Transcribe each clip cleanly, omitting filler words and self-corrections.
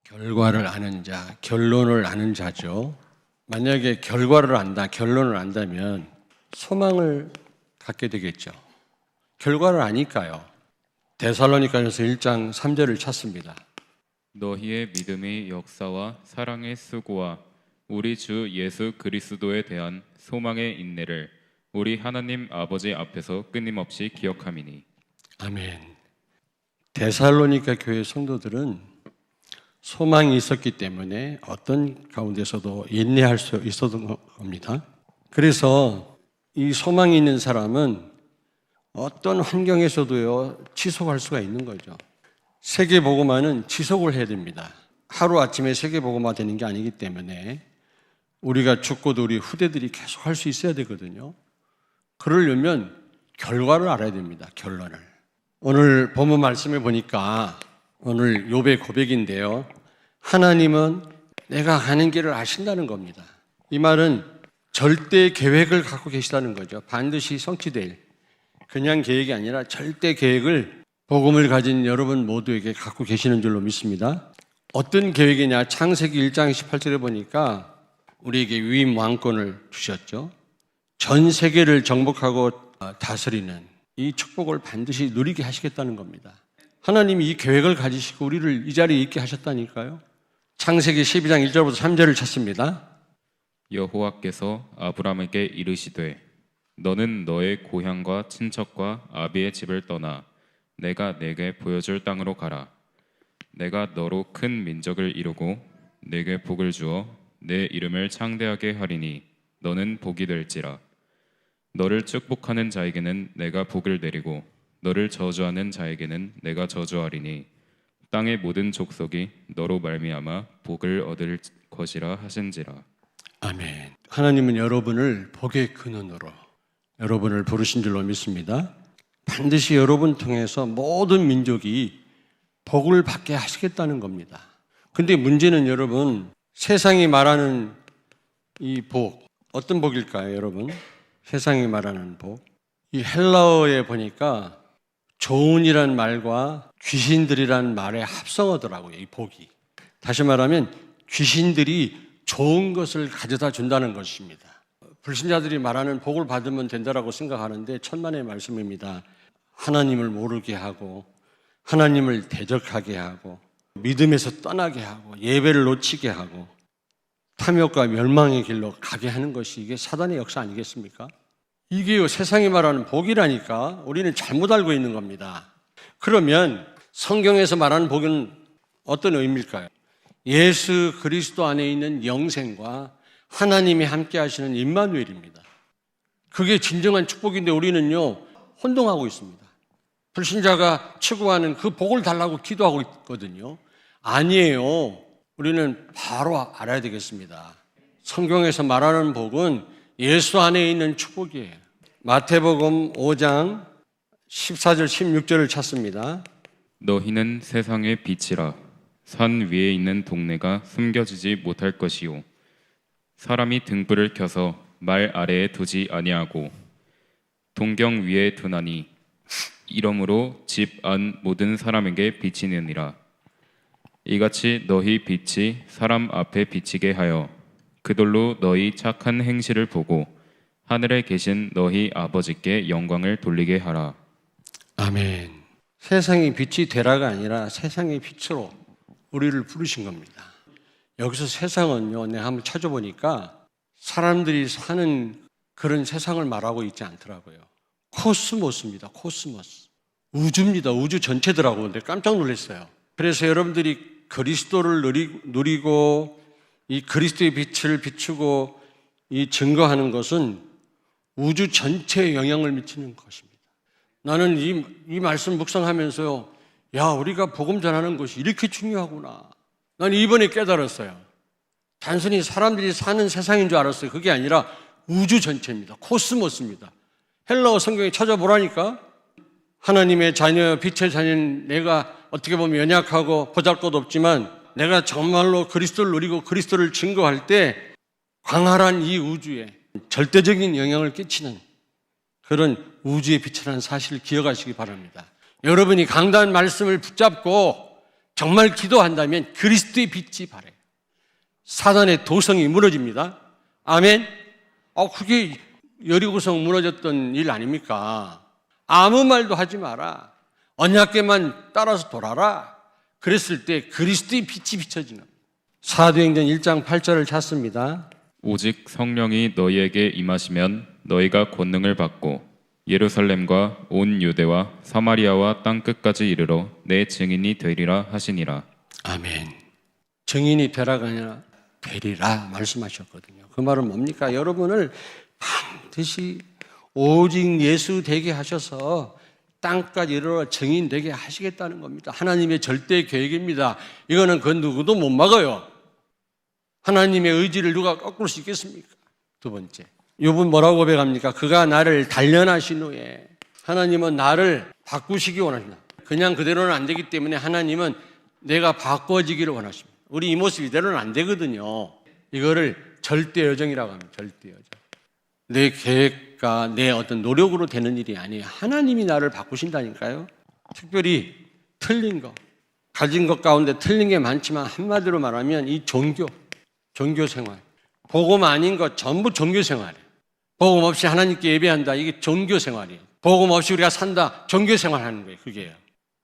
결과를 아는 자, 결론을 아는 자죠. 만약에 결과를 안다, 결론을 안다면 소망을 갖게 되겠죠. 결과를 아니까요. 데살로니가전서 1장 3절을 찾습니다. 너희의 믿음의 역사와 사랑의 수고와 우리 주 예수 그리스도에 대한 소망의 인내를 우리 하나님 아버지 앞에서 끊임없이 기억함이니. 아멘. 데살로니가 교회 성도들은 소망이 있었기 때문에 어떤 가운데서도 인내할 수 있었던 겁니다. 그래서 이 소망이 있는 사람은 어떤 환경에서도요 지속할 수가 있는 거죠. 세계복음화는 지속을 해야 됩니다. 하루아침에 세계복음화 되는 게 아니기 때문에 우리가 죽고도 우리 후대들이 계속 할 수 있어야 되거든요. 그러려면 결과를 알아야 됩니다. 결론을. 오늘 본문 말씀에 보니까 오늘 욥의 고백인데요. 하나님은 내가 가는 길을 아신다는 겁니다. 이 말은 절대 계획을 갖고 계시다는 거죠. 반드시 성취될 그냥 계획이 아니라 절대 계획을 복음을 가진 여러분 모두에게 갖고 계시는 줄로 믿습니다. 어떤 계획이냐? 창세기 1장 18절에 보니까 우리에게 위임 왕권을 주셨죠. 전 세계를 정복하고 다스리는 이 축복을 반드시 누리게 하시겠다는 겁니다. 하나님이 이 계획을 가지시고 우리를 이 자리에 있게 하셨다니까요. 창세기 12장 1절부터 3절을 찾습니다. 여호와께서 아브라함에게 이르시되 너는 너의 고향과 친척과 아비의 집을 떠나 내가 내게 보여줄 땅으로 가라. 내가 너로 큰 민족을 이루고 내게 복을 주어 내 이름을 창대하게 하리니 너는 복이 될지라. 너를 축복하는 자에게는 내가 복을 내리고 너를 저주하는 자에게는 내가 저주하리니 땅의 모든 족속이 너로 말미암아 복을 얻을 것이라 하신지라. 아멘. 하나님은 여러분을 복의 근원으로 여러분을 부르신 줄로 믿습니다. 반드시 여러분 통해서 모든 민족이 복을 받게 하시겠다는 겁니다. 근데 문제는 여러분, 세상이 말하는 이 복, 어떤 복일까요, 여러분? 세상이 말하는 복. 이 헬라어에 보니까 좋은이란 말과 귀신들이란 말의 합성어더라고요, 이 복이. 다시 말하면 귀신들이 좋은 것을 가져다 준다는 것입니다. 불신자들이 말하는 복을 받으면 된다라고 생각하는데 천만의 말씀입니다. 하나님을 모르게 하고 하나님을 대적하게 하고 믿음에서 떠나게 하고 예배를 놓치게 하고 탐욕과 멸망의 길로 가게 하는 것이 이게 사단의 역사 아니겠습니까? 이게 세상이 말하는 복이라니까 우리는 잘못 알고 있는 겁니다. 그러면 성경에서 말하는 복은 어떤 의미일까요? 예수 그리스도 안에 있는 영생과 하나님이 함께 하시는 임마누엘입니다. 그게 진정한 축복인데 우리는요 혼동하고 있습니다. 불신자가 추구하는 그 복을 달라고 기도하고 있거든요. 아니에요. 우리는 바로 알아야 되겠습니다. 성경에서 말하는 복은 예수 안에 있는 축복이에요. 마태복음 5장 14절 16절을 찾습니다. 너희는 세상의 빛이라. 산 위에 있는 동네가 숨겨지지 못할 것이요 사람이 등불을 켜서 말 아래에 두지 아니하고 동경 위에 두나니 이러므로 집 안 모든 사람에게 비치느니라. 이같이 너희 빛이 사람 앞에 비치게 하여 그들로 너희 착한 행실을 보고 하늘에 계신 너희 아버지께 영광을 돌리게 하라. 아멘. 세상의 빛이 되라가 아니라 세상의 빛으로 우리를 부르신 겁니다. 여기서 세상은요, 내가 한번 찾아보니까 사람들이 사는 그런 세상을 말하고 있지 않더라고요. 코스모스입니다. 코스모스. 우주입니다. 우주 전체더라고요. 근데 깜짝 놀랐어요. 그래서 여러분들이 그리스도를 누리고 이 그리스도의 빛을 비추고 이 증거하는 것은 우주 전체에 영향을 미치는 것입니다. 나는 이 말씀 묵상하면서요, 야, 우리가 복음 전하는 것이 이렇게 중요하구나. 난 이번에 깨달았어요. 단순히 사람들이 사는 세상인 줄 알았어요. 그게 아니라 우주 전체입니다. 코스모스입니다. 헬라어 성경에 찾아보라니까. 하나님의 자녀, 빛의 자녀인 내가 어떻게 보면 연약하고 보잘것없지만 내가 정말로 그리스도를 누리고 그리스도를 증거할 때 광활한 이 우주에 절대적인 영향을 끼치는 그런 우주의 빛이라는 사실을 기억하시기 바랍니다. 여러분이 강단 말씀을 붙잡고 정말 기도한다면 그리스도의 빛이 발해요. 사단의 도성이 무너집니다. 아멘. 그게 여리고성 무너졌던 일 아닙니까? 아무 말도 하지 마라. 언약궤만 따라서 돌아라. 그랬을 때 그리스도의 빛이 비춰지는 겁니다. 사도행전 1장 8절을 찾습니다. 오직 성령이 너희에게 임하시면 너희가 권능을 받고 예루살렘과 온 유대와 사마리아와 땅 끝까지 이르러 내 증인이 되리라 하시니라. 아멘. 증인이 되라가 아니라 되리라 말씀하셨거든요. 그 말은 뭡니까? 여러분을 반드시 오직 예수 되게 하셔서 땅까지 이르러 증인 되게 하시겠다는 겁니다. 하나님의 절대 계획입니다. 이거는 그 누구도 못 막아요. 하나님의 의지를 누가 꺾을 수 있겠습니까? 두 번째, 욥은 뭐라고 고백합니까? 그가 나를 단련하신 후에 하나님은 나를 바꾸시기 원하신다. 그냥 그대로는 안 되기 때문에 하나님은 내가 바꿔지기를 원하십니다. 우리 이 모습 이대로는 안 되거든요. 이거를 절대 여정이라고 합니다. 절대 여정. 내 계획과 내 어떤 노력으로 되는 일이 아니에요. 하나님이 나를 바꾸신다니까요. 특별히 틀린 거, 가진 것 가운데 틀린 게 많지만 한마디로 말하면 이 종교 생활, 복음 아닌 것 전부 종교 생활이에요. 복음 없이 하나님께 예배한다, 이게 종교 생활이에요. 복음 없이 우리가 산다, 종교 생활하는 거예요. 그게요.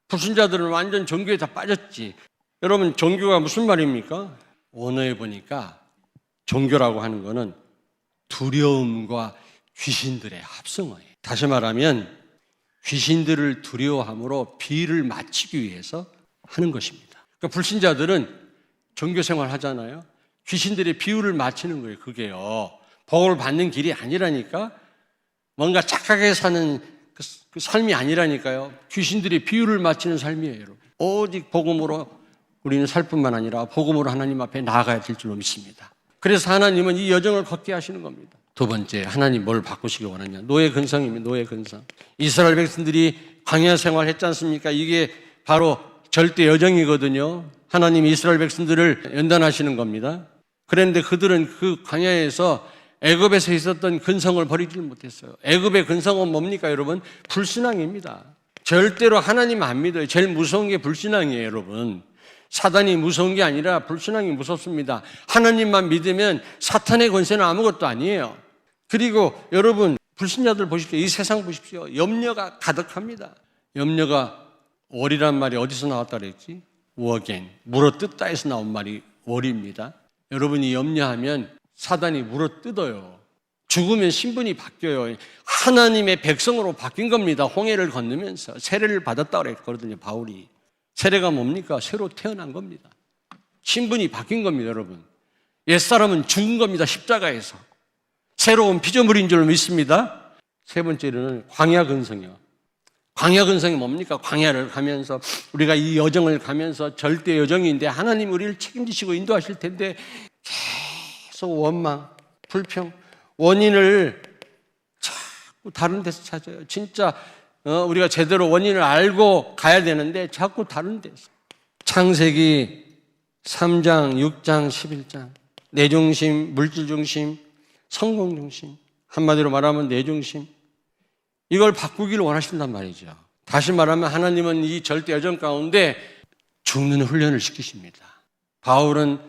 불신자들은 완전 종교에 다 빠졌지. 여러분, 종교가 무슨 말입니까? 원어에 보니까 종교라고 하는 거는 두려움과 귀신들의 합성어예요. 다시 말하면 귀신들을 두려워함으로 비를 맞추기 위해서 하는 것입니다. 그러니까 불신자들은 종교 생활 하잖아요. 귀신들의 비유를 맞추는 거예요. 그게요. 복을 받는 길이 아니라니까. 뭔가 착하게 사는 그 삶이 아니라니까요. 귀신들의 비유를 맞추는 삶이에요. 여러분. 오직 복음으로 우리는 살 뿐만 아니라 복음으로 하나님 앞에 나아가야 될 줄로 믿습니다. 그래서 하나님은 이 여정을 걷게 하시는 겁니다. 두 번째, 하나님 뭘 바꾸시기 원하냐? 노예 근성입니다. 노예 근성. 이스라엘 백성들이 광야 생활 했지 않습니까? 이게 바로 절대 여정이거든요. 하나님이 이스라엘 백성들을 연단하시는 겁니다. 그런데 그들은 그 광야에서 애굽에서 있었던 근성을 버리지 못했어요. 애굽의 근성은 뭡니까, 여러분? 불신앙입니다. 절대로 하나님 안 믿어요. 제일 무서운 게 불신앙이에요, 여러분. 사단이 무서운 게 아니라 불신앙이 무섭습니다. 하나님만 믿으면 사탄의 권세는 아무것도 아니에요. 그리고 여러분, 불신자들 보십시오. 이 세상 보십시오. 염려가 가득합니다. 염려가 월이란 말이 어디서 나왔다 그랬지? 워겐, 물어뜯다에서 나온 말이 월입니다. 여러분이 염려하면 사단이 물어뜯어요. 죽으면 신분이 바뀌어요. 하나님의 백성으로 바뀐 겁니다. 홍해를 건너면서 세례를 받았다고 그랬거든요, 바울이. 세례가 뭡니까? 새로 태어난 겁니다. 신분이 바뀐 겁니다, 여러분. 옛사람은 죽은 겁니다, 십자가에서. 새로운 피조물인 줄 믿습니다. 세 번째로는 광야 근성이요. 광야 근성이 뭡니까? 광야를 가면서 우리가 이 여정을 가면서 절대 여정인데 하나님 우리를 책임지시고 인도하실 텐데 계속 원망, 불평, 원인을 자꾸 다른 데서 찾아요. 진짜 우리가 제대로 원인을 알고 가야 되는데 자꾸 다른 데서. 창세기 3장, 6장, 11장. 내 중심, 물질 중심, 성공 중심. 한마디로 말하면 내 중심. 이걸 바꾸기를 원하신단 말이죠. 다시 말하면 하나님은 이 절대 여정 가운데 죽는 훈련을 시키십니다. 바울은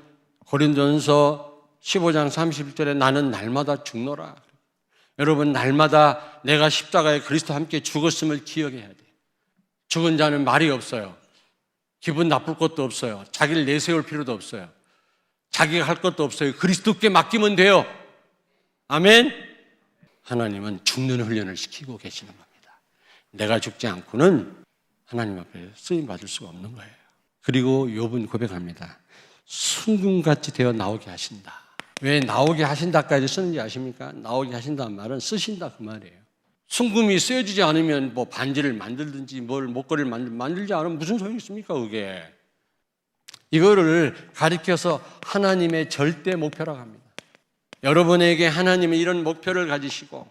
고린도전서 15장 31절에 나는 날마다 죽노라. 여러분, 날마다 내가 십자가에 그리스도와 함께 죽었음을 기억해야 돼요. 죽은 자는 말이 없어요. 기분 나쁠 것도 없어요. 자기를 내세울 필요도 없어요. 자기가 할 것도 없어요. 그리스도께 맡기면 돼요. 아멘. 하나님은 죽는 훈련을 시키고 계시는 겁니다. 내가 죽지 않고는 하나님 앞에 쓰임 받을 수가 없는 거예요. 그리고 욥은 고백합니다. 순금같이 되어 나오게 하신다. 왜 나오게 하신다까지 쓰는지 아십니까? 나오게 하신다는 말은 쓰신다 그 말이에요. 순금이 쓰여지지 않으면 뭐 반지를 만들든지 뭘 목걸이를 만들지 않으면 무슨 소용이 있습니까, 그게? 이거를 가리켜서 하나님의 절대 목표라고 합니다. 여러분에게 하나님은 이런 목표를 가지시고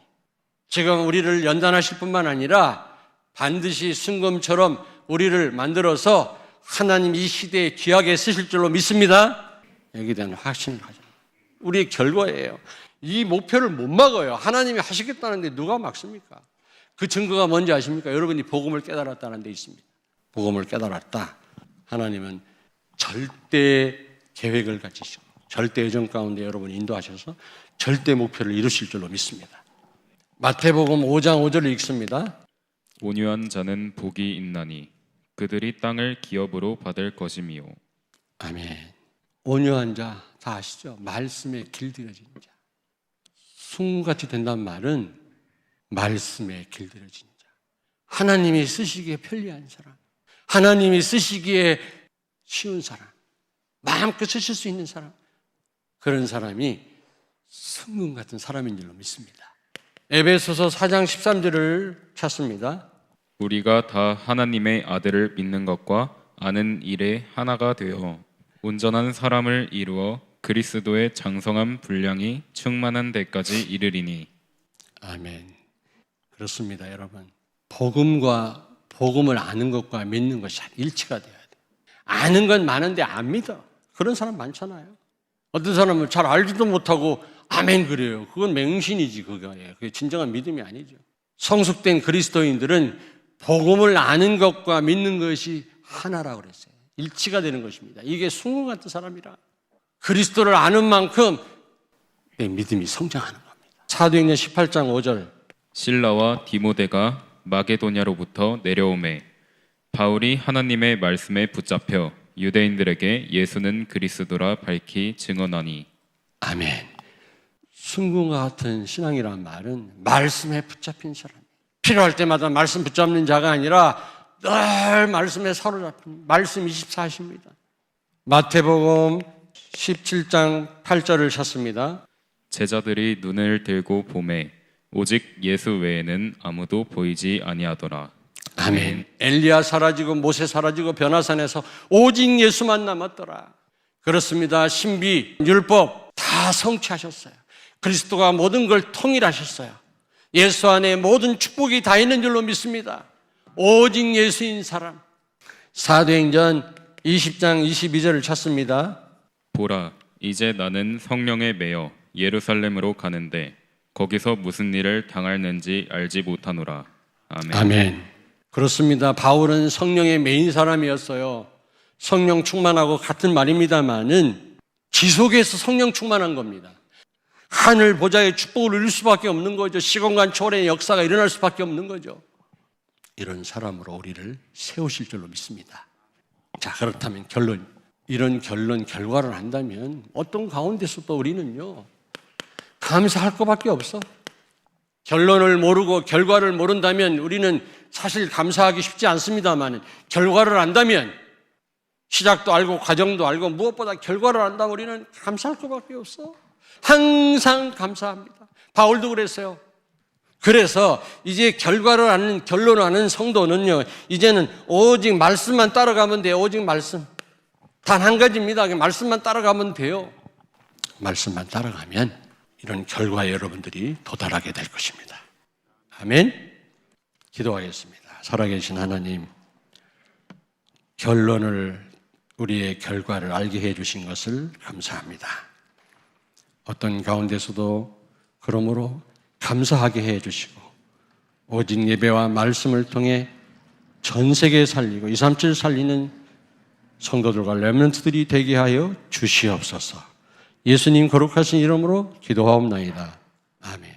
지금 우리를 연단하실 뿐만 아니라 반드시 순금처럼 우리를 만들어서 하나님 이 시대에 귀하게 쓰실 줄로 믿습니다. 여기에 대한 확신을 가져요. 우리의 결과예요. 이 목표를 못 막아요. 하나님이 하시겠다는데 누가 막습니까? 그 증거가 뭔지 아십니까? 여러분이 복음을 깨달았다는 데 있습니다. 복음을 깨달았다. 하나님은 절대 계획을 가지시고 절대 예정 가운데 여러분 인도하셔서 절대 목표를 이루실 줄로 믿습니다. 마태복음 5장 5절을 읽습니다. 온유한 자는 복이 있나니 그들이 땅을 기업으로 받을 것이미요. 아멘. 온유한 자 다 아시죠? 말씀에 길들여진 자. 순금같이 된다는 말은 말씀에 길들여진 자. 하나님이 쓰시기에 편리한 사람, 하나님이 쓰시기에 쉬운 사람, 마음껏 쓰실 수 있는 사람, 그런 사람이 순금 같은 사람인 줄로 믿습니다. 에베소서 4장 13절을 찾습니다. 우리가 다 하나님의 아들을 믿는 것과 아는 일에 하나가 되어 온전한 사람을 이루어 그리스도의 장성한 분량이 충만한 데까지 이르리니. 아멘. 그렇습니다, 여러분. 복음과 복음을 아는 것과 믿는 것이 일치가 돼야 돼. 아는 건 많은데 안 믿어. 그런 사람 많잖아요. 어떤 사람은 잘 알지도 못하고 아멘 그래요. 그건 맹신이지 그거예요. 그게 진정한 믿음이 아니죠. 성숙된 그리스도인들은 복음을 아는 것과 믿는 것이 하나라고 그랬어요. 일치가 되는 것입니다. 이게 순금 같은 사람이라. 그리스도를 아는 만큼 내 믿음이 성장하는 겁니다. 사도행전 18장 5절. 실라와 디모데가 마게도냐로부터 내려오매 바울이 하나님의 말씀에 붙잡혀 유대인들에게 예수는 그리스도라 밝히 증언하니. 아멘. 순금과 같은 신앙이란 말은 말씀에 붙잡힌 사람. 필요할 때마다 말씀 붙잡는 자가 아니라 늘 말씀에 사로잡힌 말씀 24시입니다. 마태복음 17장 8절을 찾습니다. 제자들이 눈을 들고 보매 오직 예수 외에는 아무도 보이지 아니하더라. 아멘. 엘리야 사라지고 모세 사라지고 변화산에서 오직 예수만 남았더라. 그렇습니다. 신비, 율법 다 성취하셨어요. 그리스도가 모든 걸 통일하셨어요. 예수 안에 모든 축복이 다 있는 줄로 믿습니다. 오직 예수인 사람. 사도행전 20장 22절을 찾습니다. 보라, 이제 나는 성령에 매여 예루살렘으로 가는데 거기서 무슨 일을 당할는지 알지 못하노라. 아멘. 아멘. 그렇습니다. 바울은 성령의 메인 사람이었어요. 성령 충만하고 같은 말입니다만은 지속해서 성령 충만한 겁니다. 하늘 보좌의 축복을 누릴 수밖에 없는 거죠. 시공간 초월의 역사가 일어날 수밖에 없는 거죠. 이런 사람으로 우리를 세우실 줄로 믿습니다. 자, 그렇다면 결론. 이런 결과를 한다면 어떤 가운데서도 우리는요, 감사할 것밖에 없어. 결론을 모르고 결과를 모른다면 우리는 사실 감사하기 쉽지 않습니다만 결과를 안다면 시작도 알고 과정도 알고 무엇보다 결과를 안다면 우리는 감사할 것밖에 없어. 항상 감사합니다. 바울도 그랬어요. 그래서 이제 결과를 아는, 결론을 아는 성도는요, 이제는 오직 말씀만 따라가면 돼요. 오직 말씀. 단 한 가지입니다. 말씀만 따라가면 돼요. 말씀만 따라가면 이런 결과에 여러분들이 도달하게 될 것입니다. 아멘. 기도하겠습니다. 살아계신 하나님, 결론을, 우리의 결과를 알게 해주신 것을 감사합니다. 어떤 가운데서도 그러므로 감사하게 해주시고 오직 예배와 말씀을 통해 전 세계에 살리고 237 살리는 성도들과 렘넌트들이 되게 하여 주시옵소서. 예수님 거룩하신 이름으로 기도하옵나이다. 아멘.